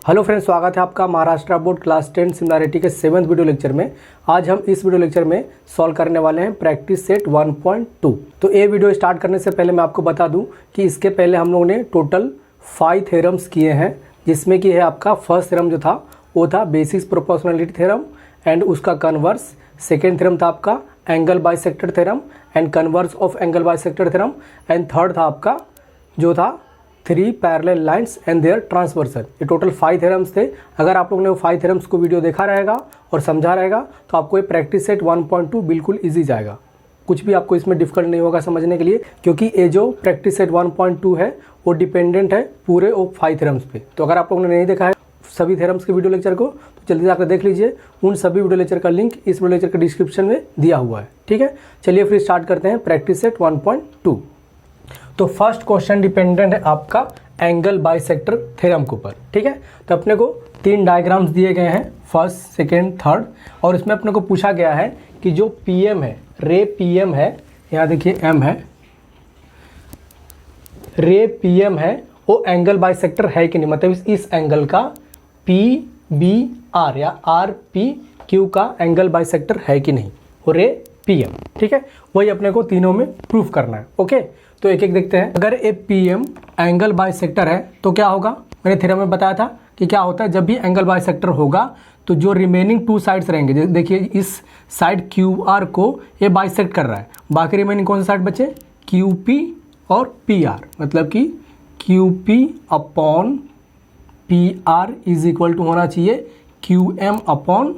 Hello friends, स्वागत है आपका महाराष्ट्र बोर्ड क्लास 10 सिमिलैरिटी के 7th वीडियो लेक्चर में। आज हम इस वीडियो लेक्चर में सॉल्व करने वाले हैं प्रैक्टिस सेट 1.2। तो ये वीडियो स्टार्ट करने से पहले मैं आपको बता दूं कि इसके पहले हम लोगों ने टोटल 5 थ्योरम्स किए हैं, जिसमें कि है आपका फर्स्ट थ्योरम जो था वो था बेसिस प्रोपोर्शनलिटी थ्योरम एंड उसका कन्वर्स। सेकेंड थ्योरम था आपका angle bisector theorem and converse of angle bisector theorem and third था आपका जो था 3 parallel lines and their transversal. ये टोटल 5 थ्योरम्स थे। अगर आप लोगों ने वो 5 थ्योरम्स को वीडियो देखा रहेगा और समझा रहेगा तो आपको ये प्रैक्टिस सेट 1.2 बिल्कुल इजी जाएगा। कुछ भी आपको इसमें डिफिकल्ट नहीं होगा समझने के लिए, क्योंकि ये जो प्रैक्टिस सेट 1.2 है वो डिपेंडेंट है पूरे वो 5 थ्योरम्स पे। तो अगर आप लोगों ने नहीं देखा है सभी थ्योरम्स के वीडियो लेक्चर को तो जल्दी जाकर देख लीजिए। उन सभी वीडियो लेक्चर का लिंक इस वीडियो लेक्चर के डिस्क्रिप्शन में दिया हुआ है। ठीक है, चलिए फिर स्टार्ट करते हैं प्रैक्टिस सेट 1.2। तो फर्स्ट क्वेश्चन डिपेंडेंट है आपका एंगल बाइसेक्टर थ्योरम के ऊपर। ठीक है, तो अपने को 3 डायग्राम्स दिए गए हैं, फर्स्ट, सेकेंड, थर्ड, और इसमें अपने को पूछा गया है कि जो पीएम है, रे पीएम है, यहाँ देखिए एम है, रे पीएम है, वो एंगल बाइसेक्टर है कि नहीं, मतलब इस एंगल का पी बी आर या आर पी क्यू का एंगल बाइसेक्टर है कि नहीं, वो रे पीएम। ठीक है, वही अपने को तीनों में प्रूफ करना है। ओके, तो एक एक देखते हैं। अगर ए पीएम एंगल बाइसेक्टर है तो क्या होगा, मैंने थ्योरम में बताया था कि क्या होता है जब भी एंगल बाइसेक्टर होगा तो जो रिमेनिंग 2 साइड्स रहेंगे, देखिए इस साइड क्यू आर को ये बाइसेक्ट कर रहा है, बाकी रिमेनिंग कौन सा साइड बचे, क्यू पी और पी आर, मतलब कि Q P upon P R is equal to होना चाहिए Q M upon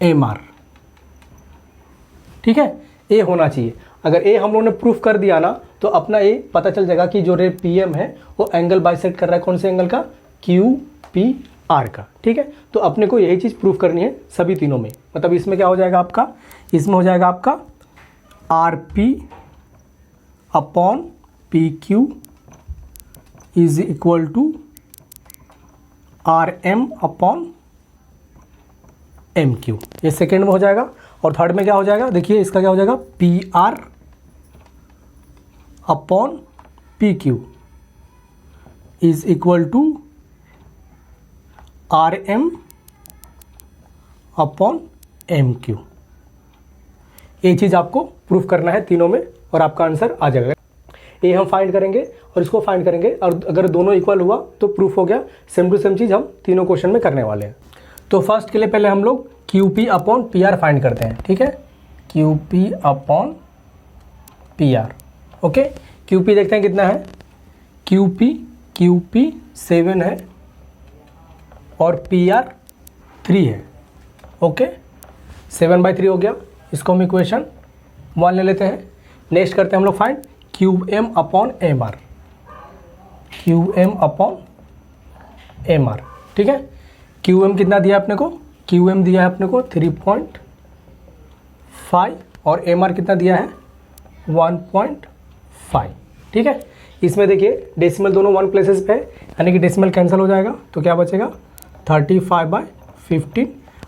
M R. ठीक है, ए होना चाहिए। अगर ए हम लोगों ने प्रूफ कर दिया ना तो अपना ए पता चल जाएगा कि जो रे पीएम है वो एंगल बाइसेक्ट कर रहा है कौन से एंगल का, क्यू पी आर का। ठीक है, तो अपने को यही चीज़ प्रूफ करनी है सभी तीनों में। मतलब इसमें क्या हो जाएगा आपका, इसमें हो जाएगा आपका R P upon P Q is equal to R M upon M Q, ये सेकेंड में हो जाएगा। और थर्ड में क्या हो जाएगा, देखिए इसका क्या हो जाएगा, P R upon P Q is equal to R M upon M Q. ये चीज़ आपको प्रूफ करना है तीनों में और आपका आंसर आ जाएगा। ये हम फाइंड करेंगे और इसको फाइंड करेंगे, और अगर दोनों इक्वल हुआ तो प्रूफ हो गया। सेम टू सेम चीज़ हम तीनों क्वेश्चन में करने वाले हैं। तो फर्स्ट के लिए पहले हम लोग Q P upon P are find करते हैं। ठीक है, Q P upon P are. Okay, Q P देखते हैं कितना है, क्यू पी 7 है और पी आर 3 है। ओके, 7/3 हो गया। इसको हम इक्वेशन 1 ले लेते हैं। नेक्स्ट करते हैं हम लोग find Q M upon M R, Q M upon M R. ठीक है, क्यू एम कितना दिया अपने को, क्यू एम दिया है अपने को 3.5 और एम आर कितना दिया है 1.5। ठीक है, इसमें देखिए डेसिमल दोनों 1 प्लेसेस पे है, यानी कि डेसिमल कैंसिल हो जाएगा तो क्या बचेगा 35/15।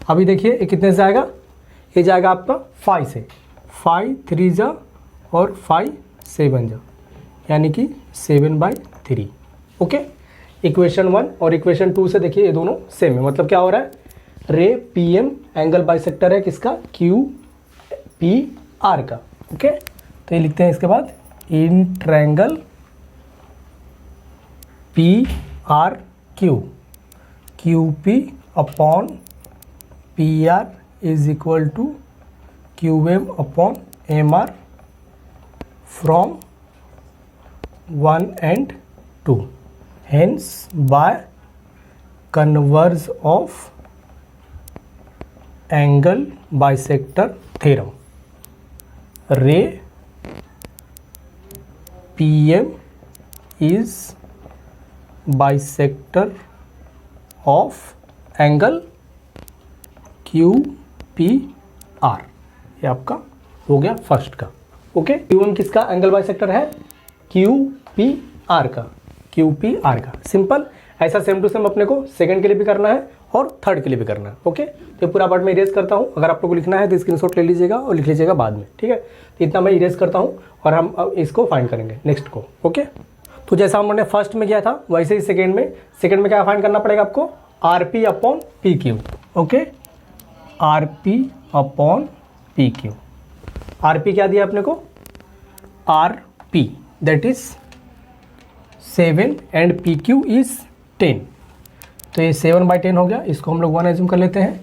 अभी देखिए ये कितने से आएगा, ये जाएगा आपका 5 से, 5 3 जा और 5 7 जा, यानी कि 7/3। ओके, इक्वेशन 1 और इक्वेशन 2 से देखिए ये दोनों सेम है, मतलब क्या हो रहा है, रे पीएम एंगल बाइसेक्टर है किसका, क्यू पी आर का। ओके, तो ये लिखते हैं इसके बाद in triangle P R Q, Q P upon P R is equal to Q M upon M R from 1 and 2, hence by converse of angle bisector theorem, ray PM is bisector of angle QPR। ये आपका हो गया first का। Okay, QM किसका angle bisector है, QPR का, QPR का। Simple, ऐसा सेम टू सेम अपने को सेकंड के लिए भी करना है और थर्ड के लिए भी करना है। ओके, तो पूरा पार्ट मैं इरेज करता हूँ। अगर आप लोग को लिखना है तो स्क्रीनशॉट ले लीजिएगा और लिख लीजिएगा बाद में। ठीक है, तो इतना मैं इरेज करता हूँ और हम अब इसको फाइंड करेंगे नेक्स्ट को। ओके, तो जैसा हम लोगों ने फर्स्ट में किया था वैसे ही सेकेंड में क्या फाइंड करना पड़ेगा आपको, are P upon P Q. Okay, are P upon P Q. R P क्या दिया अपने को, R P that is 7 and P Q is 10। तो ये 7/10 हो गया, इसको हम लोग 1 एज्यूम कर लेते हैं।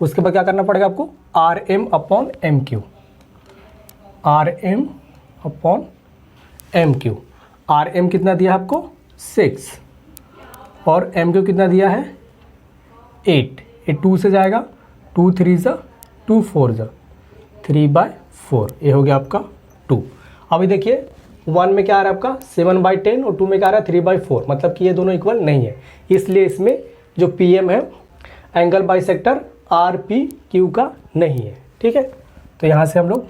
उसके बाद क्या करना पड़ेगा आपको, R M upon M Q, R M upon M Q. R M कितना दिया है आपको 6 और एम क्यू कितना दिया है 8। ये 2 से जाएगा, 2 3 ज़ा 2 4 ज़ा 3/4, ये हो गया आपका 2। अभी देखिए 1 में क्या आ रहा है आपका 7/10 और 2 में क्या आ रहा है 3/4, मतलब कि ये दोनों इक्वल नहीं है, इसलिए इसमें जो पी एम है angle bisector are P Q का नहीं है। ठीक है, तो यहाँ से हम लोग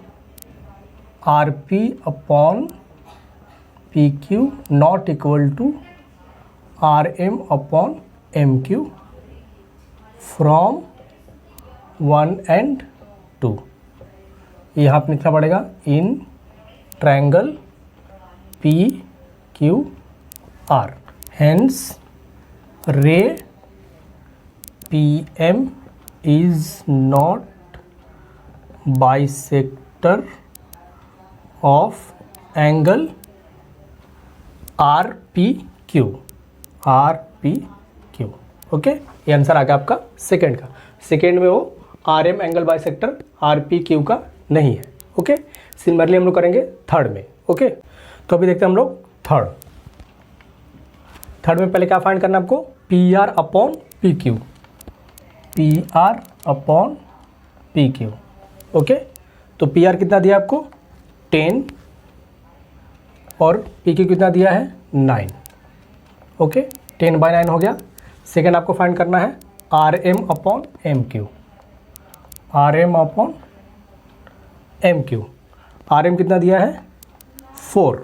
R P upon P Q not equal to R M upon M Q from 1 and 2। यहाँ पर लिखना पड़ेगा in triangle P Q R, hence ray P M is not bisector of angle RPQ, RPQ। Okay, ये answer आ गया आपका second का। Second में वो R M angle bisector RPQ का नहीं है। ओके, सिमिलरली हम लोग करेंगे थर्ड में। ओके, तो अभी देखते हैं हम लोग थर्ड में पहले क्या फाइंड करना है आपको, P R upon P Q, P R upon P Q. Okay, तो पी आर कितना दिया आपको 10 और पी क्यू कितना दिया है 9। ओके, 10/9 हो गया। सेकेंड आपको फाइंड करना है R M upon M Q, R M upon M Q. R M कितना दिया है 4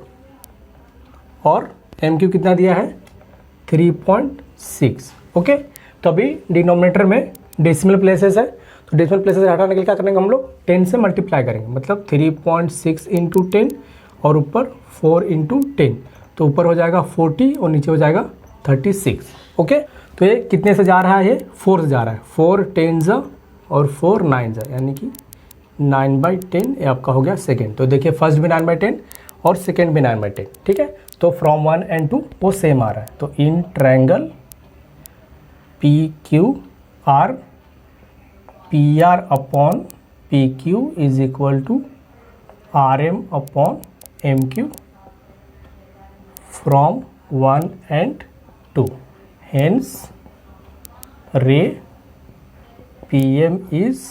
और एम क्यू कितना दिया है 3.6। ओके, तो अभी डिनोमिनेटर में डेसिमल प्लेसेस है, तो डेसिमल प्लेसेस हटाने के लिए क्या करेंगे हम लोग 10 से मल्टीप्लाई करेंगे, मतलब 3.6 × 10 और ऊपर 4 × 10, तो ऊपर हो जाएगा 40 और नीचे हो जाएगा 36। ओके, तो ये कितने से जा रहा है, ये 4 से जा रहा है, 4 10 और 4 9 यानी कि 9/10, ये आपका हो गया सेकेंड। तो देखिए फर्स्ट भी 9/10 और सेकेंड भी 9/10। ठीक है, तो फ्रॉम 1 and 2 वो सेम आ रहा है। तो in triangle P Q R, P R upon P Q is equal to R M upon M Q from 1 and 2, hence ray P M is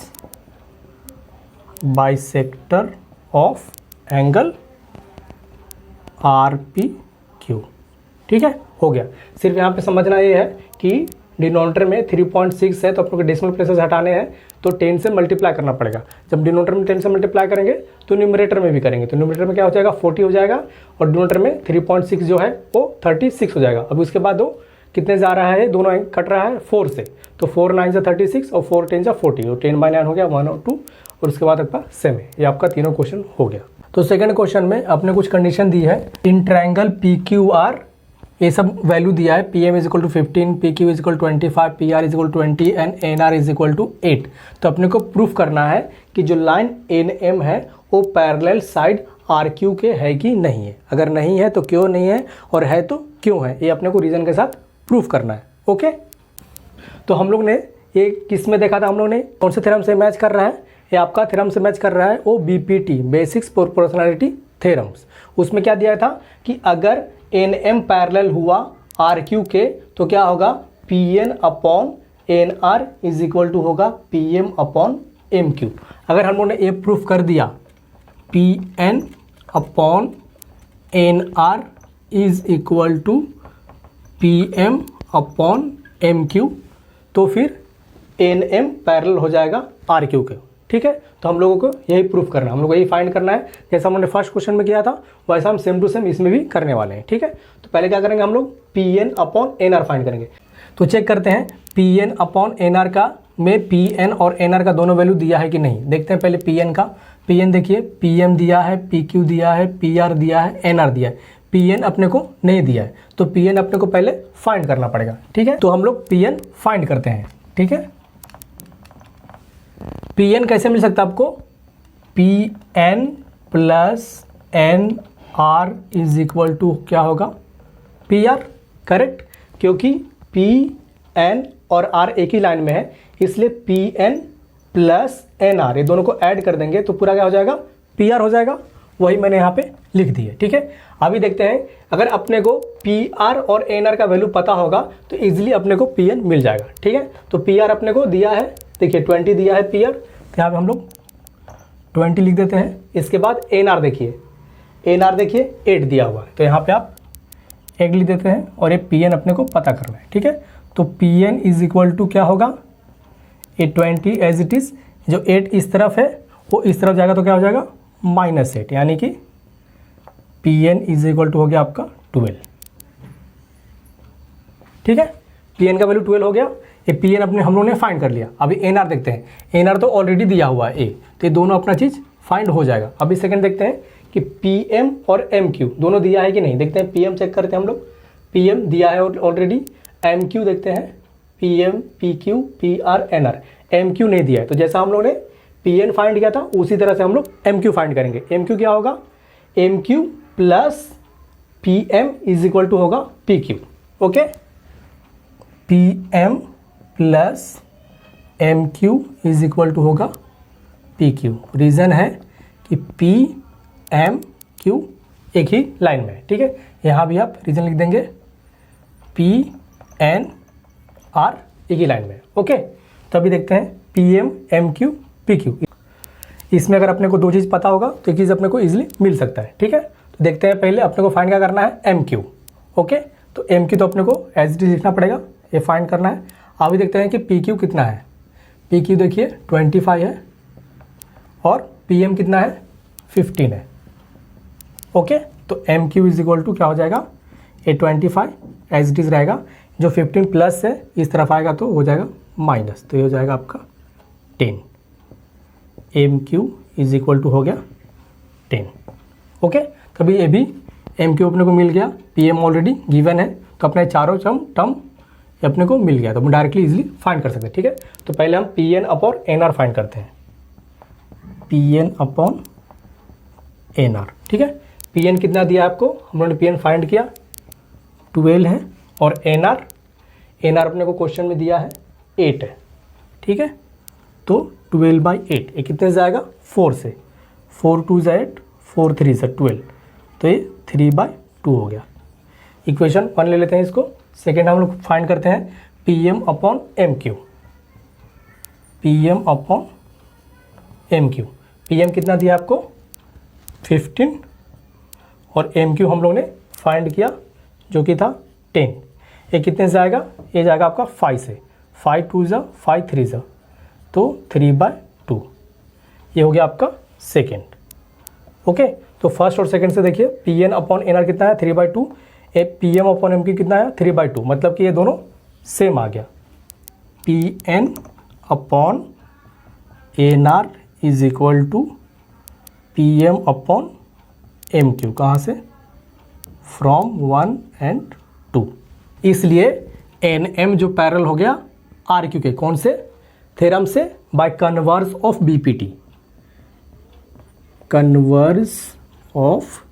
bisector of angle R P Q. ठीक है, हो गया। सिर्फ यहाँ पे समझना ये है कि डिनोमिनेटर में 3.6 है, तो आपको डेसिमल प्लेसेस हटाने हैं तो 10 से मल्टीप्लाई करना पड़ेगा। जब डिनोमिनेटर में 10 से मल्टीप्लाई करेंगे तो न्यूमरेटर में भी करेंगे, तो न्यूमरेटर में क्या हो जाएगा 40 हो जाएगा और डिनोमिनेटर में 3.6 जो है वो 36 हो जाएगा। अब उसके बाद वो कितने जा रहा है, दोनों कट रहा है 4 से, तो 4 9 36 और 4 10 40, और 10/9 हो गया 1 और 2, और उसके बाद आपका सेम है। ये आपका तीनों क्वेश्चन हो गया। तो सेकंड क्वेश्चन में आपने कुछ कंडीशन दी है, in triangle P Q R ये सब वैल्यू दिया है, P M is equal to 15, P Q is equal 25, P R is equal 20 and N R is equal to 8। तो अपने को प्रूफ करना है कि जो लाइन एन एम है वो पैरेलल साइड आर क्यू के है कि नहीं है, अगर नहीं है तो क्यों नहीं है, और है तो क्यों है, ये अपने को रीजन के साथ प्रूफ करना है। ओके, तो हम लोग ने ये किस में देखा था, हम लोग ने कौन से थ्योरम से मैच कर रहा है, ये आपका थ्योरम से मैच कर रहा है वो बीपीटी, बेसिक्स प्रोपोर्शनैलिटी थ्योरम्स। उसमें क्या दिया था कि अगर एन एम पैरेलल हुआ आर क्यू के तो क्या होगा, P N upon N R is equal to होगा P M upon M Q. अगर हम लोगों ने ये प्रूफ कर दिया P N upon N R is equal to P M upon M Q, तो फिर एन एम पैरेलल हो जाएगा आर क्यू के। ठीक है, तो हम लोगों को यही प्रूफ करना है, हम लोग को यही फाइंड करना है, जैसा हमने फर्स्ट क्वेश्चन में किया था वैसा हम सेम टू सेम इसमें भी करने वाले हैं। ठीक है, तो पहले क्या करेंगे हम लोग P N upon N R find करेंगे। तो चेक करते हैं P N upon N R का में पी एन और एन आर का दोनों वैल्यू दिया है कि नहीं। देखते हैं पहले पी एन का। पी एन देखिए, पी एम दिया है, पी क्यू दिया है, पी आर दिया है, एन आर दिया है। पी एन अपने को नहीं दिया है, तो पी एन अपने को पहले फाइंड करना पड़ेगा। ठीक है, तो हम लोग पी एन फाइंड करते हैं। ठीक है, पी एन कैसे मिल सकता है आपको? P N plus N R is equal to क्या होगा? P R. करेक्ट, क्योंकि पी एन और आर एक ही लाइन में है, इसलिए P N plus N R ये दोनों को ऐड कर देंगे तो पूरा क्या हो जाएगा? पी आर हो जाएगा। वही मैंने यहाँ पे लिख दी है। ठीक है, अभी देखते हैं, अगर अपने को पी आर और एन आर का वैल्यू पता होगा तो इजीली अपने को पी एन मिल जाएगा। ठीक है, तो पी आर अपने को दिया है, देखिए 20 दिया है पी आर, तो यहाँ पे हम लोग 20 लिख देते हैं। इसके बाद एन आर देखिए, एन आर देखिए 8 दिया हुआ है, तो यहाँ पे आप 1 लिख देते हैं और ये पी एन अपने को पता करना है। ठीक है, तो P N is equal to क्या होगा? ये 20 एज इट इज़, जो 8 इस तरफ है वो इस तरफ जाएगा तो क्या हो जाएगा? -8, यानी कि P N is equal to हो गया आपका 12। ठीक है, पी एन का वैल्यू 12 हो गया। ये पी एन अपने हम लोगों ने फाइंड कर लिया। अभी एन आर देखते हैं, एन आर तो ऑलरेडी दिया हुआ है ए, तो ये दोनों अपना चीज़ फाइंड हो जाएगा। अभी सेकंड देखते हैं कि पी एम और एम क्यू दोनों दिया है कि नहीं। देखते हैं, पी एम चेक करते हैं हम लोग, पी एम दिया है ऑलरेडी। एम क्यू देखते हैं, P M, P Q, P R, N R. M Q नहीं दिया है, तो जैसा हम लोगों ने पी एन फाइंड किया था उसी तरह से हम लोग एम क्यू फाइंड करेंगे। एम क्यू क्या होगा? M Q plus P M is equal to होगा P Q. Okay, P M plus M Q is equal to होगा पी क्यू। रीज़न है कि पी एम क्यू एक ही लाइन में है। ठीक है, यहाँ भी आप रीज़न लिख देंगे, पी एन आर एक ही लाइन में। ओके, तो अभी देखते हैं P M, M Q, P Q. इसमें अगर अपने को दो चीज़ पता होगा तो एक चीज़ अपने को इजीली मिल सकता है। ठीक है, तो देखते हैं, पहले अपने को फाइंड क्या करना है? M Q. ओके, तो एम क्यू तो अपने को एज इट इज लिखना पड़ेगा, ये फाइंड करना है। अभी देखते हैं कि पी क्यू कितना है। पी क्यू देखिए 25 है और पी एम कितना है? 15 है। ओके, तो M Q is equal to क्या हो जाएगा? ये 25 एज इट इज रहेगा, जो 15 प्लस है इस तरफ आएगा तो हो जाएगा माइनस, तो ये हो जाएगा आपका 10। M Q is equal to हो गया 10। ओके, तभी ये भी एम क्यू अपने को मिल गया, पी एम ऑलरेडी गिवन है, तो अपने चारों टर्म अपने को मिल गया, तो हम डायरेक्टली इजीली फाइंड कर सकते हैं। ठीक है, तो पहले हम P N upon N R find करते हैं। P N upon N R. ठीक है, पी एन कितना दिया आपको? हम लोगों ने पी एन फाइंड किया 12 है, और एन आर अपने को क्वेश्चन में दिया है 8 है। ठीक है, तो 12/8 ये कितने से आएगा? 4 से। 4 2 से 8, 4 3 से 12, तो ये 3/2 हो गया। इक्वेशन 1 ले लेते हैं इसको। सेकेंड हम लोग फाइंड करते हैं P M upon M Q. P M upon M Q, P M कितना दिया आपको? 15, और एम क्यू हम लोग ने फाइंड किया जो कि था 10। ये कितने से आएगा? ये जाएगा आपका 5 से। 5 2 जा 5 3 जा, तो 3/2। ये हो गया आपका सेकेंड। ओके, तो फर्स्ट और सेकेंड से देखिए, P N upon N R कितना है? 3/2। ए P M upon M Q कितना है? 3/2, मतलब कि ये दोनों सेम आ गया। P N upon N R is equal to P M upon M Q. कहाँ से? From 1 and 2। इसलिए एन एम जो पैरेलल हो गया आर क्यू के, कौन से थ्योरम से? By converse of BPT. Converse of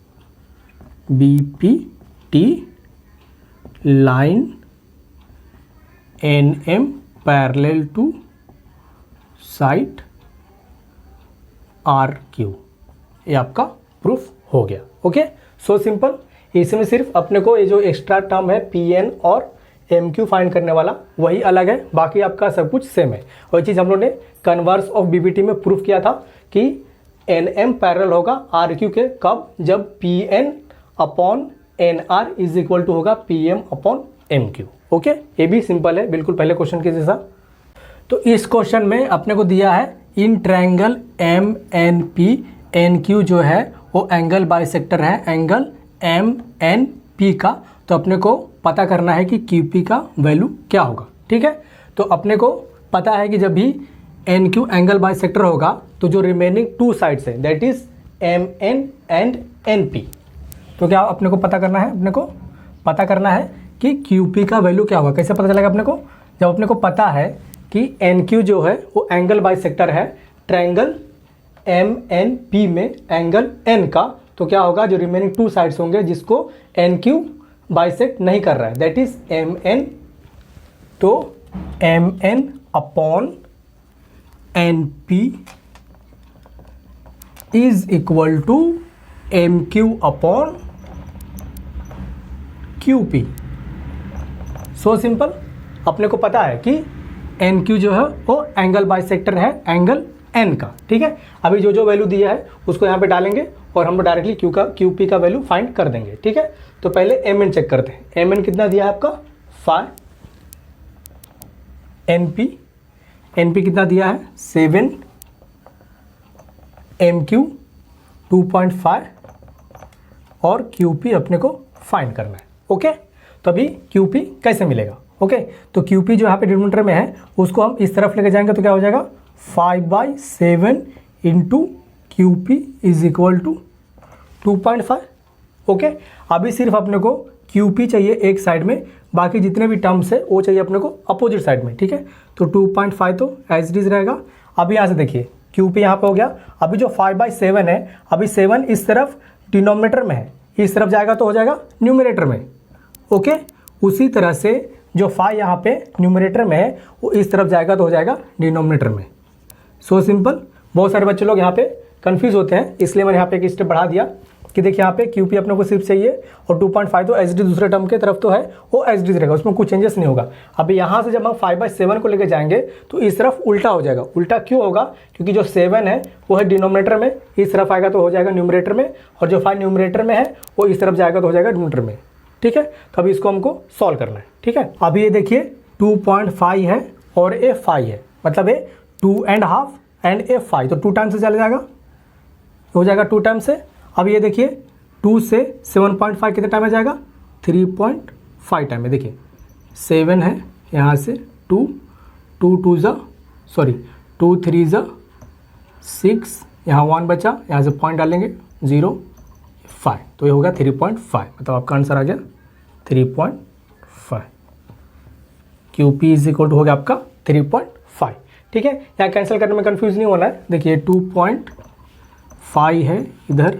BPT line N M parallel to side R Q, ये आपका प्रूफ हो गया। Okay, so simple. इसमें सिर्फ अपने को ये जो एक्स्ट्रा टर्म है पी एन और एम क्यू फाइंड करने वाला वही अलग है, बाकी आपका सब कुछ सेम है। वही चीज़ हम लोग ने कन्वर्स ऑफ बीपीटी में प्रूफ किया था कि एन एम पैरेलल होगा आर क्यू के, कब? जब P N upon N R is equal to होगा P M upon M Q. Okay, ये भी सिंपल है, बिल्कुल पहले क्वेश्चन के जैसा। तो इस क्वेश्चन में अपने को दिया है in triangle M N P, N Q जो है वो एंगल बाइसेक्टर है एंगल एम एन पी का, तो अपने को पता करना है कि क्यू पी का वैल्यू क्या होगा। ठीक है, तो अपने को पता है कि जब भी एन क्यू एंगल बाइसेक्टर होगा तो जो रिमेनिंग 2 साइड्स है that is M N and N P, तो क्या अपने को पता करना है, अपने को पता करना है कि QP का वैल्यू क्या होगा। कैसे पता चलेगा अपने को, जब अपने को पता है कि NQ जो है वो एंगल बाइसेक्टर है ट्रायंगल MNP में एंगल N का, तो क्या होगा, जो रिमेनिंग 2 साइड्स होंगे जिसको NQ बाइसेक्ट नहीं कर रहा है, दैट इज MN, तो MN upon NP is equal to MQ upon QP। So simple, अपने को पता है कि NQ जो है वो एंगल बाइसेक्टर है एंगल N का, ठीक है। अभी जो जो वैल्यू दिया है उसको यहाँ पे डालेंगे और हम लोग डायरेक्टली QP का वैल्यू फाइंड कर देंगे, ठीक है। तो पहले MN चेक करते हैं। MN कितना दिया है आपका 5, NP कितना दिया है 7, MQ 2.5 और QP अपने को फाइंड करना है, ओके। तो अभी QP कैसे मिलेगा, ओके। तो QP जो यहाँ पे डिनोमिनेटर में है उसको हम इस तरफ लेके जाएंगे तो क्या हो जाएगा 5/7 into QP is equal to 2.5, okay. अभी सिर्फ अपने को QP चाहिए एक साइड में, बाकी जितने भी टर्म्स है वो चाहिए अपने को अपोजिट साइड में, ठीक है। तो 2.5 तो एज इट इज रहेगा। अभी यहाँ से देखिए QP यहाँ पे हो गया। अभी जो 5/7 है, अभी 7 इस तरफ डिनोमिनेटर में है, इस तरफ जाएगा तो हो जाएगा न्यूमरेटर में, ओके। उसी तरह से जो 5 यहाँ पे न्यूमरेटर में है वो इस तरफ जाएगा तो हो जाएगा डिनोमिनेटर में। So simple. बहुत सारे बच्चे लोग यहाँ पे कंफ्यूज होते हैं, इसलिए मैंने यहाँ पे एक स्टेप बढ़ा दिया कि देखिए यहाँ पे QP अपने को सिर्फ चाहिए और 2.5 तो एच डी दूसरे टर्म के तरफ तो है वो एच डी रहेगा, उसमें कुछ चेंजेस नहीं होगा। अभी यहाँ से जब हम 5/7 को लेके जाएंगे तो इस तरफ उल्टा हो जाएगा। उल्टा क्यों होगा, क्योंकि जो 7 है वो है डिनोमिनेटर में, इस तरफ आएगा तो हो जाएगा न्यूमरेटर में, और जो 5 न्यूमरेटर में है वो इस तरफ जाएगा तो हो जाएगा डिनोमिनेटर में, ठीक है। तो अभी इसको हमको सॉल्व करना है, ठीक है। अभी ये देखिए 2.5 है और ये 5 है, मतलब ये 2.5 एंड ये 5, तो 2 टाइम्स से चला जाएगा, हो जाएगा 2 टाइम्स से। अब ये देखिए 2 से 7.5 कितने टाइम में जाएगा 3.5 टाइम में। देखिए 7 है यहाँ से 2 3 ज़ा 6, यहाँ 1 बचा, यहाँ से पॉइंट डालेंगे 0 5, तो ये होगा 3.5, मतलब आपका आंसर आ गया 3.5। QP इज इक्वल टू हो गया आपका 3.5, ठीक है। यहाँ कैंसिल करने में कंफ्यूज नहीं होना है। देखिए 2.5 है इधर,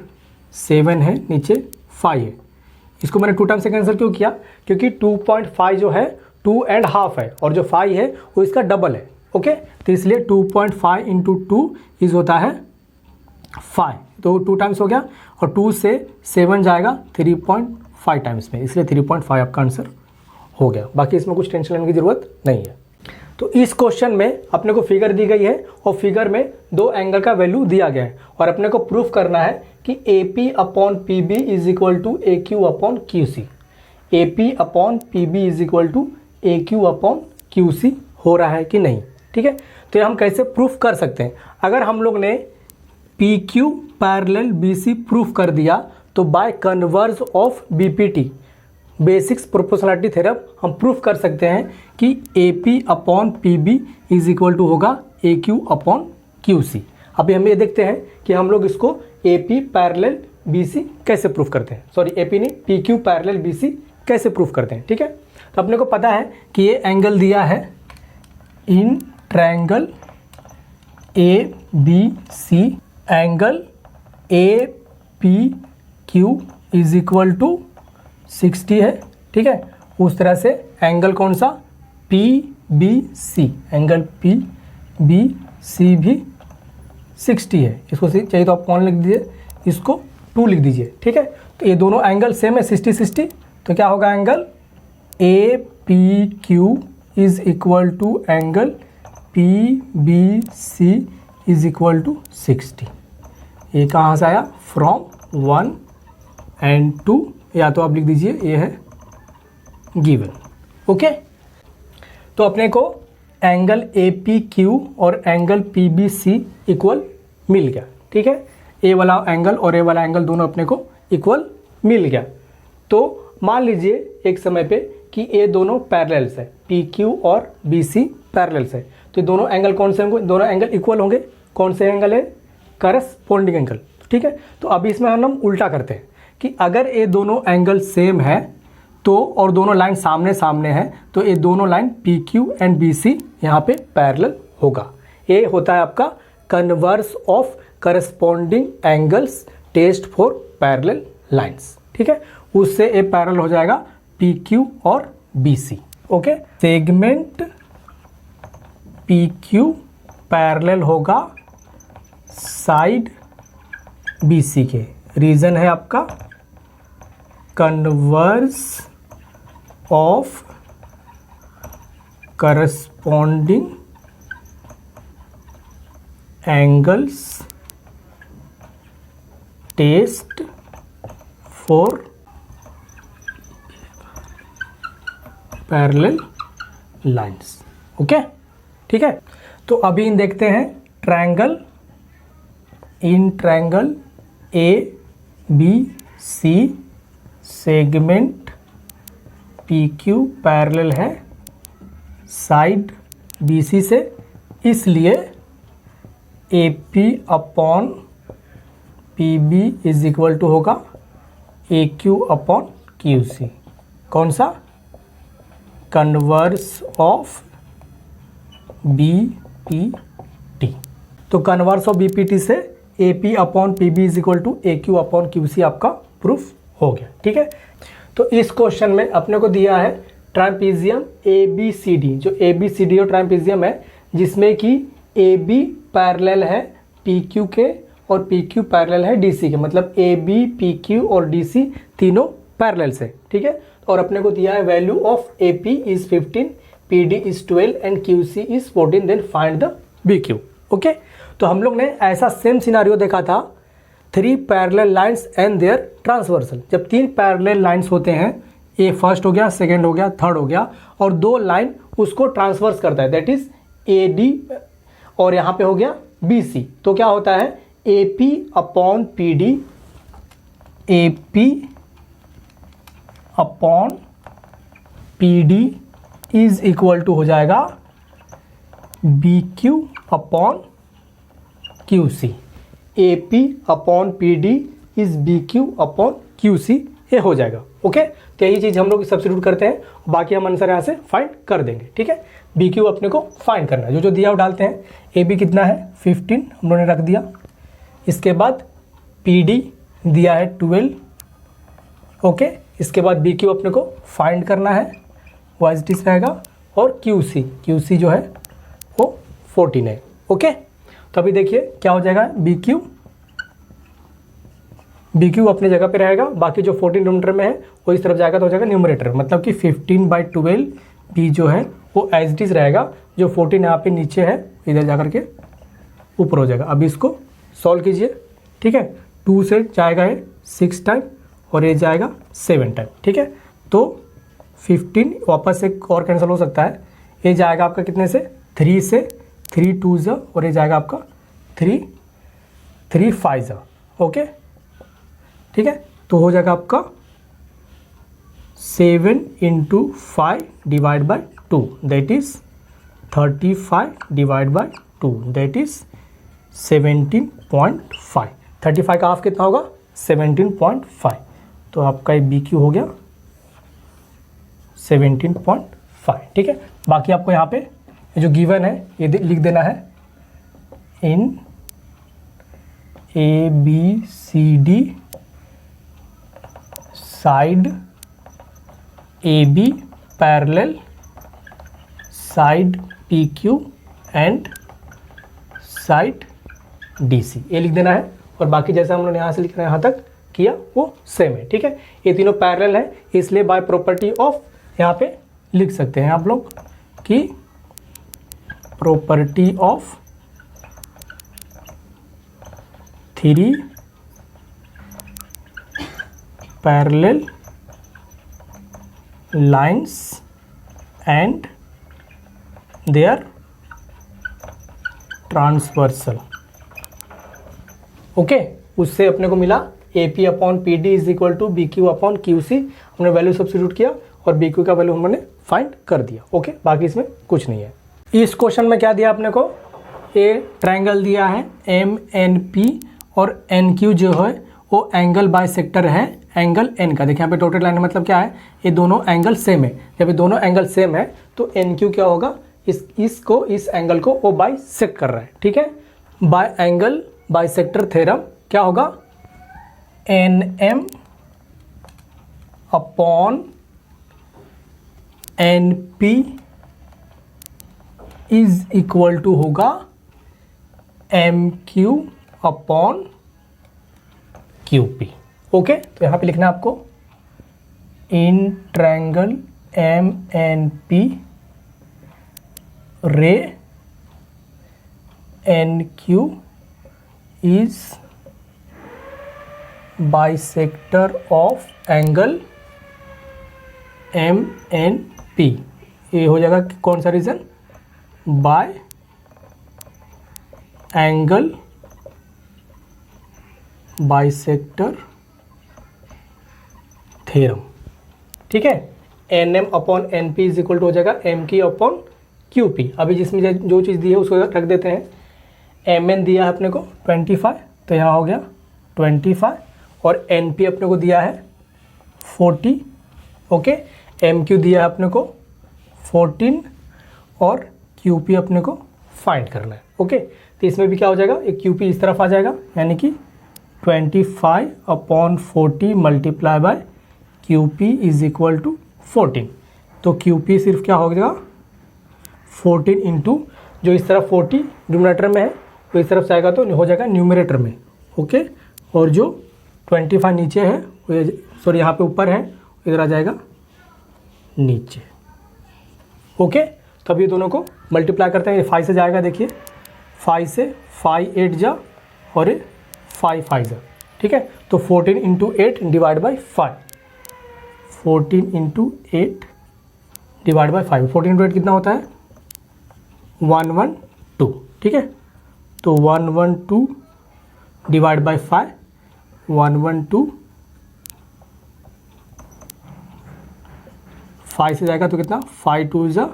7 है नीचे, 5 है। इसको मैंने 2 टाइम से कैंसिल क्यों किया, क्योंकि 2.5 जो है 2.5 है और जो 5 है वो इसका डबल है, ओके। तो इसलिए 2.5 इंटू 2 इज होता है 5, तो 2 टाइम्स हो गया, और 2 से 7 जाएगा 3.5 टाइम्स में, इसलिए 3.5 आपका आंसर हो गया। बाकी इसमें कुछ टेंशन लेने की ज़रूरत नहीं है। तो इस क्वेश्चन में अपने को फिगर दी गई है और फिगर में 2 एंगल का वैल्यू दिया गया है और अपने को प्रूफ करना है कि AP upon PB is equal to AQ upon QC। AP upon PB is equal to AQ upon QC हो रहा है कि नहीं, ठीक है। तो ये हम कैसे प्रूफ कर सकते हैं, अगर हम लोग ने PQ पैरेलल BC प्रूफ कर दिया तो by converse of BPT basics proportionality theorem हम प्रूफ कर सकते हैं कि AP upon PB is equal to होगा AQ अपॉन QC। अभी हम ये देखते हैं कि हम लोग इसको AP पैरेलल BC कैसे प्रूफ करते हैं, सॉरी AP नहीं, PQ पैरेलल BC कैसे प्रूफ करते हैं, ठीक है। तो अपने को पता है कि ये एंगल दिया है in triangle ABC, angle APQ is equal to 60 है, ठीक है। उस तरह से एंगल कौन सा PBC, एंगल PBC भी 60 है। इसको चाहिए तो आप कौन लिख दीजिए, इसको 2 लिख दीजिए, ठीक है। तो ये दोनों एंगल सेम है 60-60, तो क्या होगा angle APQ is equal to angle PBC is equal to 60। ये कहाँ से आया, फ्रॉम 1 एंड 2, या तो आप लिख दीजिए ये है गिवन, ओके। तो अपने को एंगल APQ और एंगल PBC इक्वल मिल गया, ठीक है। ए वाला एंगल और ए वाला एंगल दोनों अपने को इक्वल मिल गया। तो मान लीजिए एक समय पे कि ये दोनों पैरेलल्स है, PQ और BC पैरेलल्स है, तो दोनों एंगल कौन से होंगे, दोनों एंगल इक्वल होंगे। कौन से एंगल है, करस्पॉन्डिंग एंगल, ठीक है। तो अभी इसमें हम उल्टा करते हैं कि अगर ये दोनों एंगल सेम है तो और दोनों लाइन सामने सामने हैं तो ये दोनों line P Q and B C यहाँ पे पैरेलल होगा। ये होता है आपका converse of corresponding angles test for parallel lines. ठीक है, उससे ये पैरेलल हो जाएगा पी क्यू और B C. Okay, segment P Q parallel होगा साइड बी सी के। रीजन है आपका converse of corresponding angles test for parallel lines. Okay, ठीक है। तो अभी इन देखते हैं triangle, in triangle A B C segment P Q parallel है साइड बी सी से, इसलिए A P upon P B is equal to होगा A Q upon Q C. कौन सा? Converse of B P T. तो converse of B P T से A P upon P B is equal to A Q upon Q C आपका proof हो गया। ठीक है, तो इस क्वेश्चन में अपने को दिया है trapezium A B C D, जो ए बी सी डी और ट्राइपेजियम है जिसमें कि ए बी पैरेलल है पी क्यू के और पी क्यू पैरेलल है डी सी के, मतलब ए बी पी क्यू और डी सी तीनों पैरेलल से। ठीक है, और अपने को दिया है value of A P is 15, P D is 12 and Q C is 14, then find the B Q. Okay, तो हम लोग ने ऐसा सेम सिनारियो देखा था 3 parallel lines and their transversal. जब 3 पैरेलल लाइंस होते हैं, ए फर्स्ट हो गया, सेकेंड हो गया, थर्ड हो गया, और 2 लाइन उसको ट्रांसवर्स करता है, दैट इज ए डी, और यहाँ पे हो गया बी सी। तो क्या होता है A P upon P D, A P upon P D is equal to हो जाएगा B Q upon Q C. A P upon P D is B Q upon Q C, ये हो जाएगा। Okay, तो यही चीज़ हम लोग सब्स्टिट्यूट करते हैं, बाकी हम आंसर यहाँ से फाइंड कर देंगे। ठीक है, बी क्यू अपने को फाइंड करना है, जो जो दिया वो डालते हैं। ए बी कितना है 15, हम लोगों ने रख दिया। इसके बाद पी डी दिया है 12। ओके, इसके बाद बी क्यू अपने को फाइंड करना है, वो एज इट इज रहेगा, और क्यू सी जो है वो 14 है। ओके, तो अभी देखिए क्या हो जाएगा, बी क्यू अपनी जगह पे रहेगा, बाकी जो 14 डिनोमिनेटर में है वो इस तरफ जाएगा तो हो जाएगा न्यूमरेटर, मतलब कि 15/12 बी जो है वो एज इट इज रहेगा, जो 14 यहाँ पे नीचे है इधर जाकर के ऊपर हो जाएगा। अभी इसको सॉल्व कीजिए। ठीक है, 2 से जाएगा ये 6 टाइम और ये जाएगा 7 टाइम। ठीक है, तो 15 वापस एक और कैंसिल हो सकता है, ये जाएगा आपका कितने से 3 से, 3 2 ज़ा, और ये जाएगा आपका 3 5 ज़ा। ओके, ठीक है, तो हो जाएगा आपका 7 × 5 divide by 2, that is 35 divide by 2, that is 17.5। 35 का हाफ कितना होगा 17.5, तो आपका ये बी क्यू हो गया 17.5। ठीक है, बाकी आपको यहाँ पे ये जो गिवन है ये लिख देना है, in A B C D side A B parallel side P Q and side D C, ये लिख देना है। और बाकी जैसा हम लोग यहाँ से लिख रहे हैं यहाँ तक किया वो सेम है। ठीक है, ये तीनों पैरेलल है, इसलिए बाय प्रॉपर्टी ऑफ यहाँ पे लिख सकते हैं आप लोग कि property of 3 parallel lines and their transversal. Okay, उससे अपने को मिला A P upon P D is equal to B Q upon Q C. हमने वैल्यू सब्स्टिट्यूट किया और बी क्यू का वैल्यू हमने फाइंड कर दिया। ओके, बाकी इसमें कुछ नहीं है। इस क्वेश्चन में क्या दिया अपने को, ए ट्रायंगल दिया है एम एन पी और एन क्यू जो है वो एंगल बाइसेक्टर है एंगल एन का। देखिए यहाँ पे डॉटेड लाइन मतलब क्या है, ये दोनों एंगल सेम है। जब ये दोनों एंगल सेम है तो एन क्यू क्या होगा, इस एंगल को वो बाइसेक्ट कर रहा है, ठीक है। बाय एंगल बाइसेक्टर थ्योरम क्या होगा, N M upon N P is equal to होगा M Q upon Q P. Okay, तो यहाँ पे लिखना है आपको in triangle M N P ray N Q is bisector of angle M N P. ये हो जाएगा कौन सा reason, by angle bisector theorem, ठीक है। N M upon N P is equal to हो जाएगा M Q upon Q P. अभी जिसमें जो चीज़ दी है उसको रख देते हैं। एम एन दिया है अपने को 25, तो यहाँ हो गया 25, और एन पी अपने को दिया है 40, ओके। एम क्यू दिया है अपने को 14 और क्यू पी अपने को फाइंड करना है, ओके। तो इसमें भी क्या हो जाएगा, एक क्यू पी इस तरफ आ जाएगा, यानी कि 25 upon 40 multiply by Q P is equal to 14। तो क्यू पी सिर्फ क्या हो जाएगा 14 इंटू, जो इस तरफ 40 डिनोमिनेटर में है तो इस तरफ से आएगा तो हो जाएगा न्यूमरेटर में, ओके। और जो 25 नीचे है, सॉरी यहाँ पे ऊपर है, इधर आ जाएगा नीचे, ओके। तो अब ये दोनों को मल्टीप्लाई करते हैं। ये 5 से जाएगा, देखिए 5 से 5 8 जा और ये 5 5 जा, ठीक है। तो 14 into 8 divide by 5, 14 into 8 divide by 5, 14 into 8 कितना होता है 112, ठीक है। तो 112 डिवाइड बाई 5, 112 5 से जाएगा तो कितना 5 2 जा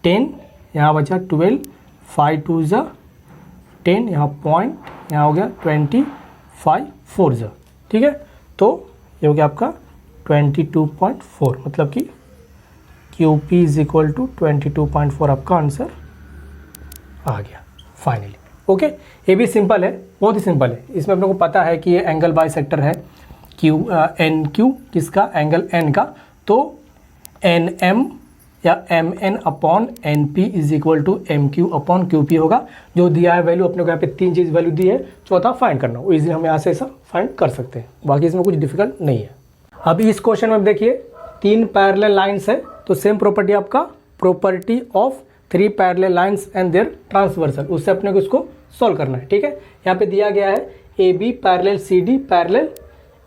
10, यहाँ बचा 12, 5 2 जा 10, यहाँ पॉइंट, यहाँ हो गया 25 4 जा, ठीक है। तो ये हो गया आपका 22.4, मतलब कि Q P is equal to 22.4 आपका आंसर आ गया फाइनली, ओके। ये भी सिंपल है, बहुत ही सिंपल है। इसमें अपने को पता है कि ये एंगल बाइसेक्टर है एन क्यू, किसका, एंगल एन का। तो एन एम या M N upon N P is equal to M Q upon Q P होगा। जो दिया है वैल्यू अपने को यहाँ पे 3 चीज़ वैल्यू दी है, चौथा फाइंड करना, वो इजीली हम यहाँ से ऐसा फाइंड कर सकते हैं। बाकी इसमें कुछ डिफिकल्ट नहीं है। अभी इस क्वेश्चन में देखिए 3 पैरेलल लाइन्स है, तो सेम प्रॉपर्टी आपका property of 3 parallel lines and their transversal, उससे अपने को इसको सॉल्व करना है, ठीक है। यहाँ पे दिया गया है A B parallel C D parallel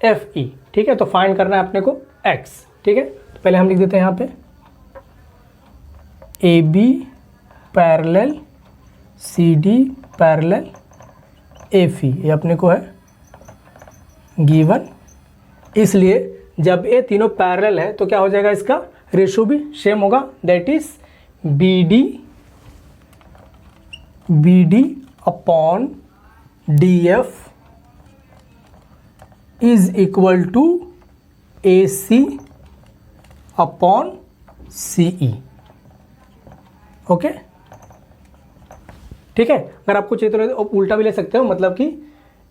F E, ठीक है। तो फाइंड करना है अपने को एक्स, ठीक है। तो पहले हम लिख देते हैं यहाँ पे A B parallel C D parallel F E, ये अपने को है गिवन। इसलिए जब ये तीनों पैरेलल है तो क्या हो जाएगा, इसका रेशो भी सेम होगा, that is B D upon D F is equal to A C upon C E, okay, ठीक है। अगर आपको चाहिए तो आप उल्टा भी ले सकते हो, मतलब कि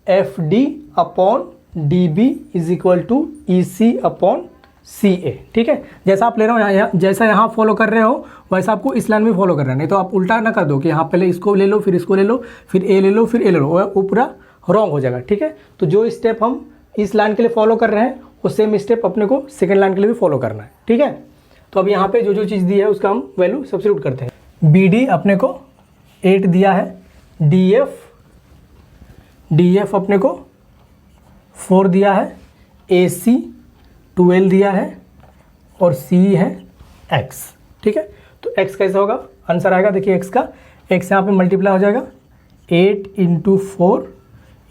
F D upon D B is equal to E C upon C A, ठीक है। जैसा आप ले रहे हो जैसा यहाँ फॉलो कर रहे हो वैसा आपको इस लाइन में फॉलो करना है, नहीं तो आप उल्टा ना कर दो कि यहाँ पहले इसको ले लो, फिर इसको ले लो, फिर ए ले लो, फिर ए ले लो, वो पूरा रॉन्ग हो जाएगा, ठीक है। तो जो स्टेप हम इस लाइन के लिए फॉलो कर रहे हैं वो सेम स्टेप अपने को सेकेंड लाइन के लिए भी फॉलो करना है, ठीक है। तो अब यहाँ पे जो चीज़ दी है उसका हम वैल्यू सब्स्टिट्यूट करते हैं। बी डी अपने को 8 दिया है, डी एफ अपने को 4 दिया है, ए सी 12 दिया है और सी है एक्स, ठीक है। तो एक्स कैसा होगा, आंसर आएगा, देखिए एक्स का, एक्स यहाँ पे मल्टीप्लाई हो जाएगा 8 into 4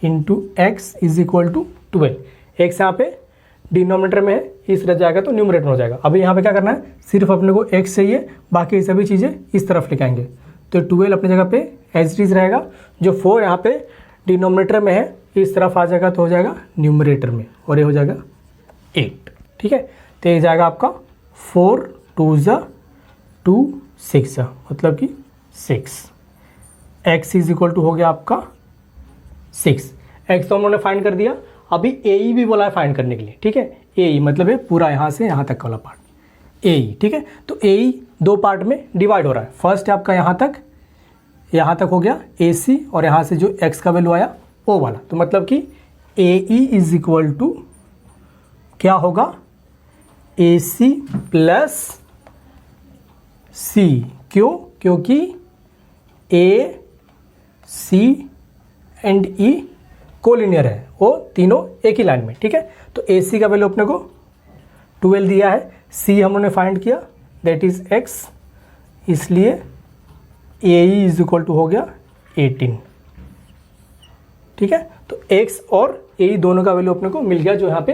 into X is equal to 12। X यहाँ पे डिनोमिनेटर में है, इस रह जाएगा तो न्यूमरेटर में हो जाएगा। अभी यहाँ पे क्या करना है, सिर्फ अपने को एक्स चाहिए, बाकी सभी चीज़ें इस तरफ लिखाएंगे। तो 12 अपनी जगह पे एज इट इज रहेगा, जो 4 यहाँ पे डिनोमिनेटर में है इस तरफ आ जाएगा तो हो जाएगा न्यूमरेटर में, और ये हो जाएगा 8, ठीक है। तो ये जाएगा आपका 4 2 2 6 मतलब कि 6। x इज इक्वल टू हो गया आपका 6। x तो हम लोगों ने फाइंड कर दिया। अभी ए भी बोला है फाइंड करने के लिए, ठीक है। ए मतलब है पूरा यहाँ से यहाँ तक वाला पार्ट ए, ठीक है। तो ए दो पार्ट में डिवाइड हो रहा है। फर्स्ट है आपका यहाँ तक हो गया ए सी, और यहाँ से जो x का वैल्यू आया ओ वाला, तो मतलब कि ए ई इज इक्वल टू क्या होगा, ए सी प्लस सी। क्यों? क्योंकि ए सी एंड ई कोलिनियर है, वो तीनों एक ही लाइन में, ठीक है। तो ए सी का वैल्यू अपने को 12 दिया है, सी हम लोगों ने फाइंड किया दैट इज x, इसलिए ए ई इज इक्वल टू हो गया 18, ठीक है। तो x और ए दोनों का वैल्यू अपने को मिल गया जो यहाँ पे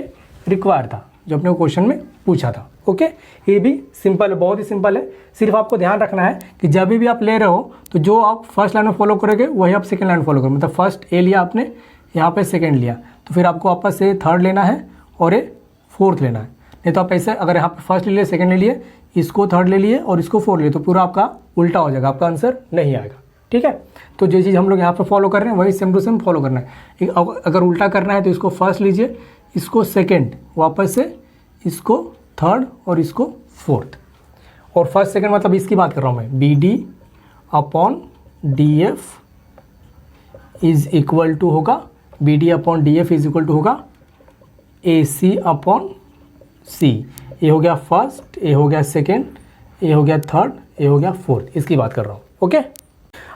रिक्वायर था, जो अपने को क्वेश्चन में पूछा था। ओके, ये भी सिंपल है, बहुत ही सिंपल है। सिर्फ आपको ध्यान रखना है कि जब भी आप ले रहे हो तो जो आप फर्स्ट लाइन में फॉलो करोगे वही आप सेकंड लाइन फॉलो करोगे। मतलब फर्स्ट ए लिया आपने, यहाँ पे सेकंड लिया, तो फिर आपको वापस से थर्ड लेना है और ये फोर्थ लेना है। नहीं तो आप ऐसे अगर यहाँ पे फर्स्ट ले लिए, सेकंड ले लिए, इसको थर्ड ले लिए और इसको फोर्थ ले लिए, तो पूरा आपका उल्टा हो जाएगा, आपका आंसर नहीं आएगा, ठीक है। तो जो चीज़ हम लोग यहाँ पे फॉलो कर रहे हैं वही सेम टू सेम फॉलो करना है। अगर उल्टा करना है तो इसको फर्स्ट लीजिए, इसको सेकेंड, वापस से इसको थर्ड और इसको फोर्थ। और फर्स्ट सेकेंड मतलब इसकी बात कर रहा हूँ मैं, B D upon D F is equal to होगा, B D upon D F is equal to होगा ए सी अपॉन सी। ये हो गया फर्स्ट, ये हो गया सेकेंड, ये हो गया थर्ड, ये हो गया फोर्थ, इसकी बात कर रहा हूँ। ओके,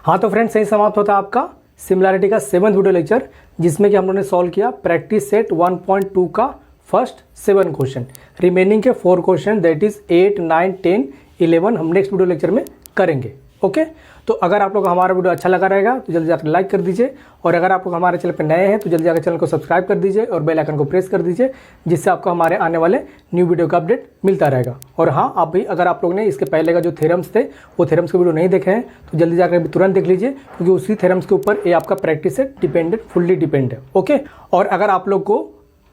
हाँ तो फ्रेंड्स, यही समाप्त होता है आपका सिमिलैरिटी का 7th वीडियो लेक्चर, जिसमें कि हम लोगों ने सॉल्व किया प्रैक्टिस सेट 1.2 का फर्स्ट 7 क्वेश्चन। रिमेनिंग के 4 क्वेश्चन दैट इज 8, 9, 10, 11 हम नेक्स्ट वीडियो लेक्चर में करेंगे। ओके, तो अगर आप लोग को हमारा वीडियो अच्छा लगा रहेगा तो जल्दी जाकर लाइक कर दीजिए, और अगर आप लोग हमारे चैनल पर नए हैं तो जल्दी जाकर चैनल को सब्सक्राइब कर दीजिए और बेल आइकन को प्रेस कर दीजिए, जिससे आपको हमारे आने वाले न्यू वीडियो का अपडेट मिलता रहेगा। और हाँ, आप भी अगर आप लोग ने इसके पहले का जो थ्योरम्स थे वो थ्योरम्स के वीडियो नहीं देखे हैं तो जल्दी जाकर अभी तुरंत देख लीजिए, क्योंकि उसी थ्योरम्स के ऊपर ये आपका प्रैक्टिस से डिपेंडेंट, फुल्ली डिपेंड है। ओके, और अगर आप लोग को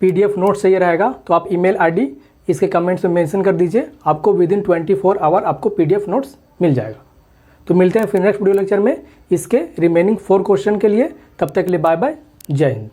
PDF नोट चाहिए रहेगा तो आप ईमेल ID इसके कमेंट्स में मेंशन कर दीजिए, आपको विदिन 24 आवर आपको PDF नोट्स मिल जाएगा। तो मिलते हैं फिर नेक्स्ट वीडियो लेक्चर में इसके रिमेनिंग 4 क्वेश्चन के लिए। तब तक के लिए बाय बाय, जय हिंद।